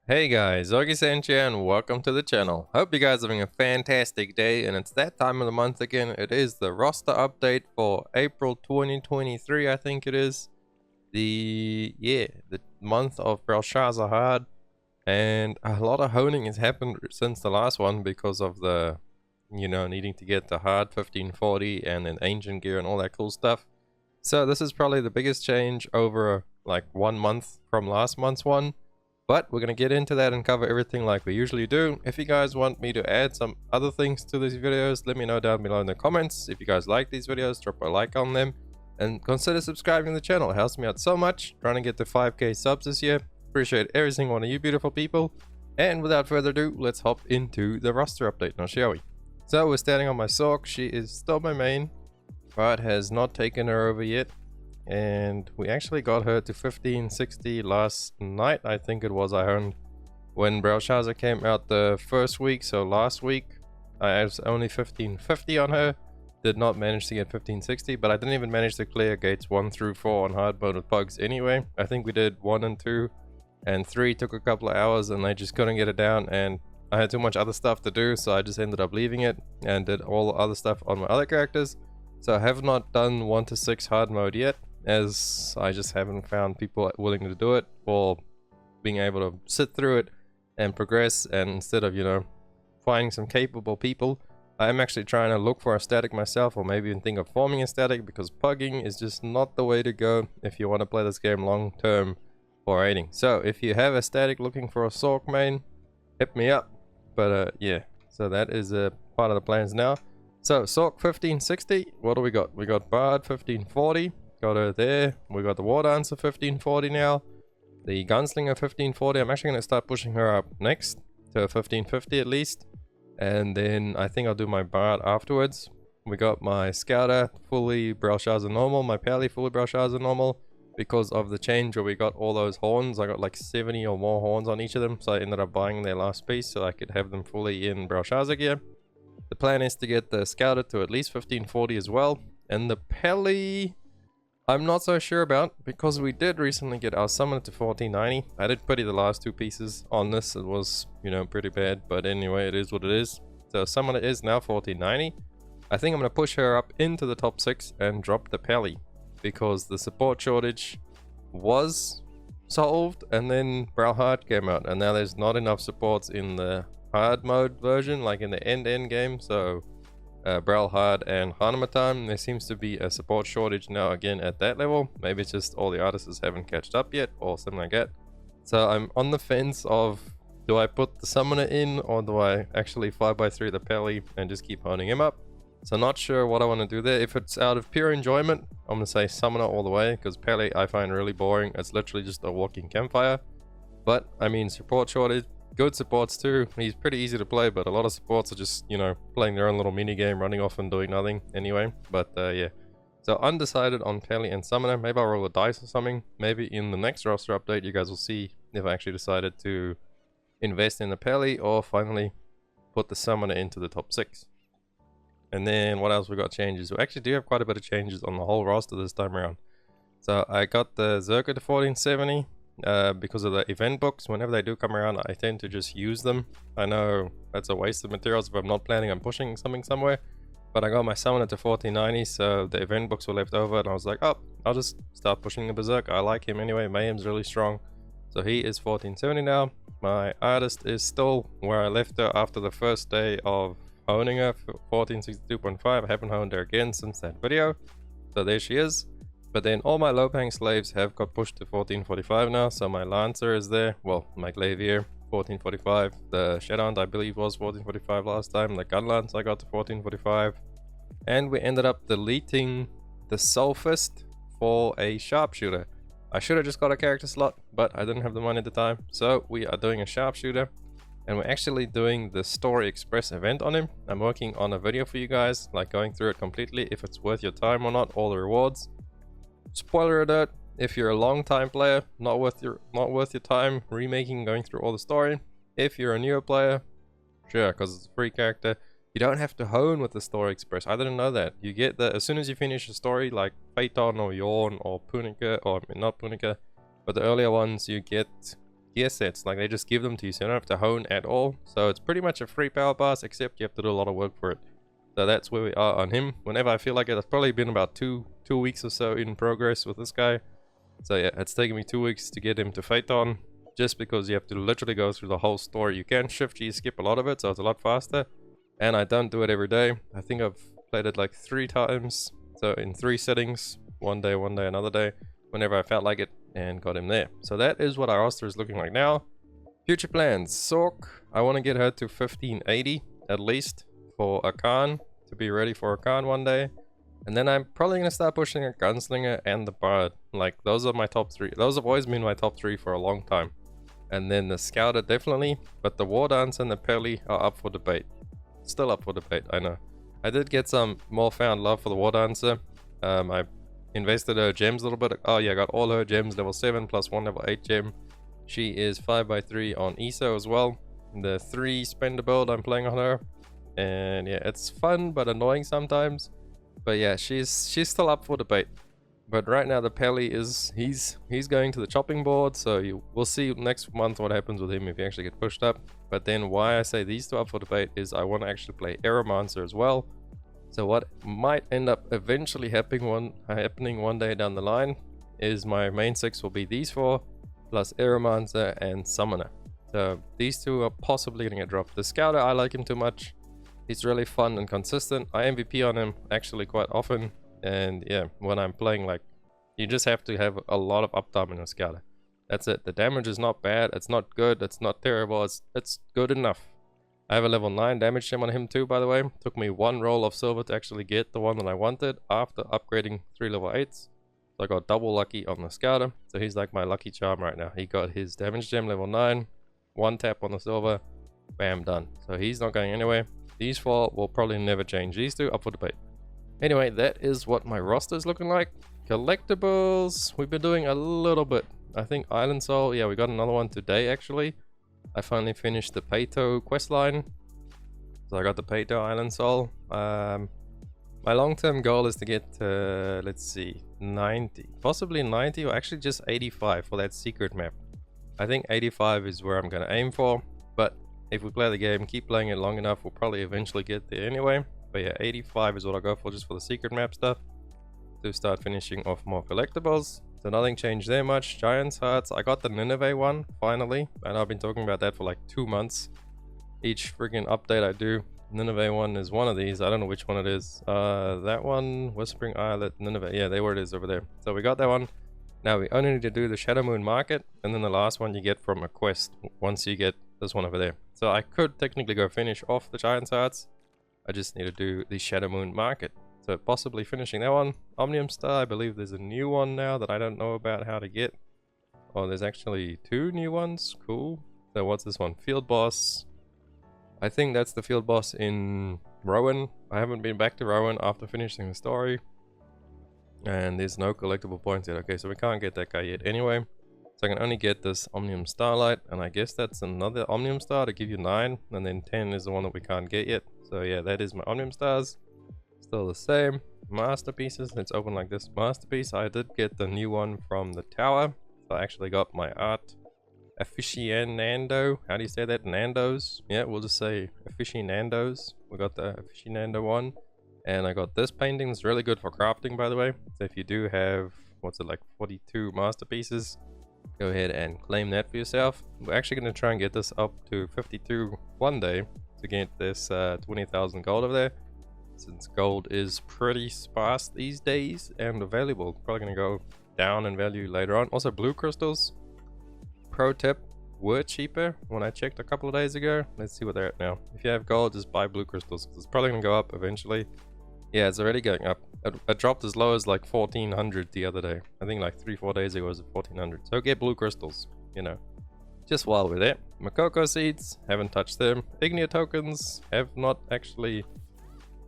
Hey guys, Augiesaint here and welcome to the channel. Hope you guys are having a fantastic day, and it's that time of the month again. It is the roster update for April 2023, I think it is. The month of Belshazzar, and a lot of honing has happened since the last one because of the, needing to get the hard 1540 and then ancient gear and all that cool stuff. So this is probably the biggest change over like 1 month from last month's one. But we're going to get into that and cover everything like we usually do. If you guys want me to add some other things to these videos, let me know down below in the comments. If you guys like these videos, drop a like on them. And consider subscribing to the channel. It helps me out so much. Trying to get to 5k subs this year. Appreciate every single one of you beautiful people. And without further ado, let's hop into the roster update now, shall we? So we're starting on my Sork. She is still my main, but has not taken her over yet. And we actually got her to 1560 last night, I think it was. I heard when Belshazzar came out the first week, so last week I was only 1550 on her. Did not manage to get 1560, but I didn't even manage to clear gates 1 through 4 on hard mode with pugs anyway. I think we did 1 and 2, and 3 took a couple of hours and I just couldn't get it down, and I had too much other stuff to do, so I just ended up leaving it and did all the other stuff on my other characters. So I have not done 1 to 6 hard mode yet, as I just haven't found people willing to do it or being able to sit through it and progress. And instead of, finding some capable people, I'm actually trying to look for a static myself, or maybe even think of forming a static, because pugging is just not the way to go if you want to play this game long term for raiding. So if you have a static looking for a Sork main, hit me up. But yeah, so that is a part of the plans now. So Sork 1560, what do we got? We got Bard 1540. Got her there. We got the War Dancer 1540 now. The Gunslinger 1540. I'm actually going to start pushing her up next to 1550 at least. And then I think I'll do my Bard afterwards. We got my Scouter fully Belshazzar normal. My Pally fully Belshazzar normal. Because of the change where we got all those horns. I got like 70 or more horns on each of them. So I ended up buying their last piece so I could have them fully in Belshazzar gear. The plan is to get the Scouter to at least 1540 as well. And the Pally, I'm not so sure about, because we did recently get our Summoner to 1490. I did putty the last 2 pieces on this. It was, pretty bad, but anyway, it is what it is. So Summoner is now 1490. I think I'm going to push her up into the top 6 and drop the Pally, because the support shortage was solved, and then BREL Hard came out, and now there's not enough supports in the hard mode version, like in the end game. So BREL Hard and Hanamatan, there seems to be a support shortage now again at that level. Maybe it's just all the artists haven't catched up yet or something like that. So I'm on the fence of, do I put the Summoner in, or do I actually 5x3 the Pally and just keep honing him up? So not sure what I want to do there. If it's out of pure enjoyment, I'm going to say Summoner all the way, because Pally I find really boring. It's literally just a walking campfire. But I mean, support shortage, good supports too. He's pretty easy to play, but a lot of supports are just, playing their own little mini game, running off and doing nothing anyway. But yeah, so undecided on Pally and Summoner. Maybe I'll roll a dice or something. Maybe in the next roster update you guys will see if I actually decided to invest in the Pally or finally put the Summoner into the top 6. And then what else we got changes? We actually do have quite a bit of changes on the whole roster this time around. So I got the Zerka to 1470. Because of the event books. Whenever they do come around, I tend to just use them. I know that's a waste of materials if I'm not planning on pushing something somewhere, but I got my Summoner to 1490, so the event books were left over, and I was like, oh, I'll just start pushing the Berserk. I like him anyway. Mayhem's really strong, so he is 1470 now. My artist is still where I left her after the first day of honing her, 1462.5. I haven't honed her again since that video, so there she is. But then all my low-paying slaves have got pushed to 1445 now. So my Lancer is there. Well, my Glavier, 1445. The Shadowhunt, I believe, was 1445 last time. The Gunlance I got to 1445. And we ended up deleting the Soulfist for a Sharpshooter. I should have just got a character slot, but I didn't have the money at the time. So we are doing a Sharpshooter. And we're actually doing the Story Express event on him. I'm working on a video for you guys, like going through it completely, if it's worth your time or not, all the rewards. Spoiler alert, if you're a long time player, not worth your time remaking, going through all the story. If you're a newer player, sure, because it's a free character. You don't have to hone with the Story Express. I didn't know that. You get that as soon as you finish a story like Phaeton or Yorn or Punica, or I mean, not Punica, but the earlier ones, you get gear sets. Like, they just give them to you, so you don't have to hone at all. So it's pretty much a free power pass, except you have to do a lot of work for it. So that's where we are on him. Whenever I feel like it, it's probably been about two weeks or so in progress with this guy. So yeah, it's taken me 2 weeks to get him to Phaeton, just because you have to literally go through the whole story. You can shift G skip a lot of it, so it's a lot faster. And I don't do it every day. I think I've played it like 3 times. So in 3 settings, one day, another day, whenever I felt like it, and got him there. So that is what our roster is looking like now. Future plans. Sork, I want to get her to 1580 at least for a Khan, to be ready for a Khan one day. And then I'm probably going to start pushing a Gunslinger and the Bard. Like, those are my top 3. Those have always been my top 3 for a long time. And then the Scouter definitely, but the War Dancer and the Peli are up for debate. Still up for debate, I know. I did get some more found love for the War Dancer. I invested her gems a little bit. Oh yeah, I got all her gems, level 7 plus 1 level 8 gem. She is 5x3 on ESO as well. The 3 spender build I'm playing on her. And yeah, it's fun but annoying sometimes. But yeah, she's still up for debate. But right now the Peli is, he's going to the chopping board, so we'll see next month what happens with him if he actually gets pushed up. But then why I say these 2 up for debate is I want to actually play Aeromancer as well. So what might end up eventually happening one day down the line is my main 6 will be these 4 plus Aeromancer and Summoner. So these 2 are possibly going to get dropped. The Scouter, I like him too much. He's really fun and consistent. I MVP on him actually quite often. And yeah, when I'm playing, like, you just have to have a lot of uptime in a Scouter. That's it. The damage is not bad. It's not good. It's not terrible. It's good enough. I have a level 9 damage gem on him too, by the way. Took me 1 roll of silver to actually get the one that I wanted after upgrading 3 level 8s. So I got double lucky on the Scouter. So he's like my lucky charm right now. He got his damage gem level 9. 1 tap on the silver. Bam, done. So he's not going anywhere. These 4 will probably never change. These 2 up for debate. Anyway, that is what my roster is looking like. Collectibles, we've been doing a little bit. I think Island Soul, yeah, we got another one today actually. I finally finished the Pato questline. So I got the Pato Island Soul. My long-term goal is to get, let's see, 90. Possibly 90 or actually just 85 for that secret map. I think 85 is where I'm going to aim for. But if we play the game, keep playing it long enough, we'll probably eventually get there anyway. But yeah, 85 is what I'll go for just for the secret map stuff. To start finishing off more collectibles. So nothing changed there much. Giant's Hearts. I got the Nineveh one finally. And I've been talking about that for like 2 months. Each freaking update I do. Nineveh one is one of these. I don't know which one it is. That one. Whispering Islet. Nineveh. Yeah, there where it is over there. So we got that one. Now we only need to do the Shadow Moon Market. And then the last one you get from a quest. Once you get this one over there. So I could technically go finish off the Giant's Hearts. I just need to do the Shadow Moon Market. So possibly finishing that one. Omnium Star, I believe there's a new one now that I don't know about how to get. Oh, there's actually 2 new ones. Cool. So what's this one? Field Boss. I think that's the Field Boss in Rowan. I haven't been back to Rowan after finishing the story. And there's no collectible points yet. Okay, so we can't get that guy yet anyway. So I can only get this Omnium Starlight. And I guess that's another Omnium Star to give you 9. And then 10 is the one that we can't get yet. So yeah, that is my Omnium Stars. Still the same. Masterpieces. Let's open like this. Masterpiece. I did get the new one from the tower. So I actually got my art aficionado. How do you say that? Nando's. Yeah, we'll just say aficionados. We got the aficionado one. And I got this painting. It's really good for crafting, by the way. So if you do have, what's it, like 42 masterpieces, go ahead and claim that for yourself. We're actually going to try and get this up to 52 one day to get this 20,000 gold over there. Since gold is pretty sparse these days and available. Probably going to go down in value later on. Also, blue crystals, pro tip, were cheaper when I checked a couple of days ago. Let's see what they're at now. If you have gold, just buy blue crystals. It's probably going to go up eventually. Yeah, it's already going up. It dropped as low as like 1400 the other day. I think like 3-4 days ago it was at 1400. So get blue crystals, you know. Just while we're there. Makoko seeds, haven't touched them. Ignia tokens, have not actually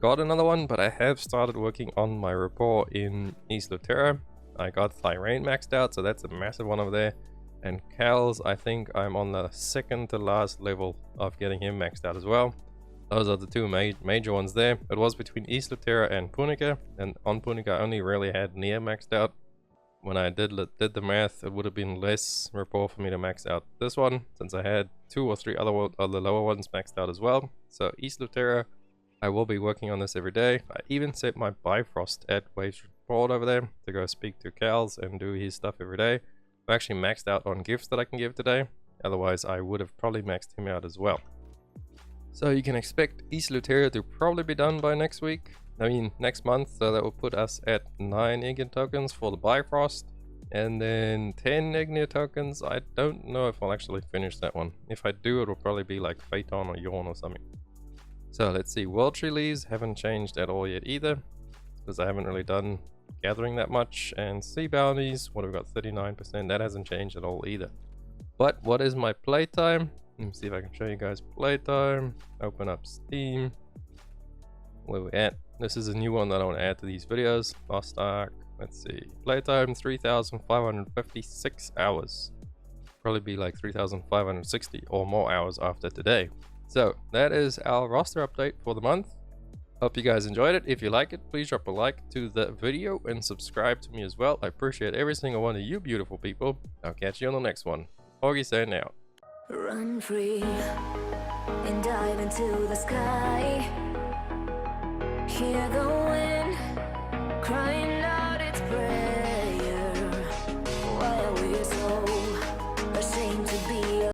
got another one, but I have started working on my rapport in East Luterra. I got Thyrane maxed out, so that's a massive one over there. And Cal's, I think I'm on the second to last level of getting him maxed out as well. Those are the 2 major ones there. It was between East Luterra and Punica, and on Punica I only really had Nia maxed out. when I did the math, it would have been less rapport for me to max out this one, since I had 2 or 3 other lower ones maxed out as well. So East Lutera, I will be working on this every day. I even set my Bifrost at Waves Report over there to go speak to Cal's and do his stuff every day. I'm actually maxed out on gifts that I can give today. Otherwise, I would have probably maxed him out as well. So you can expect East Lutera to probably be done by next week. I mean, next month. So that will put us at 9 Ignia tokens for the Bifrost. And then 10 Ignia tokens. I don't know if I'll actually finish that one. If I do, it'll probably be like Phaeton or Yawn or something. So let's see. World Tree leaves haven't changed at all yet either, because I haven't really done gathering that much. And sea bounties, what have we got? 39%. That hasn't changed at all either. But what is my playtime? Let me see if I can show you guys playtime. Open up Steam. Where we at? This is a new one that I want to add to these videos. Lost Ark. Let's see. Playtime 3,556 hours. Probably be like 3,560 or more hours after today. So that is our roster update for the month. Hope you guys enjoyed it. If you like it, please drop a like to the video and subscribe to me as well. I appreciate every single one of you beautiful people. I'll catch you on the next one. Augiesaint out. Run free and dive into the sky. Hear the wind.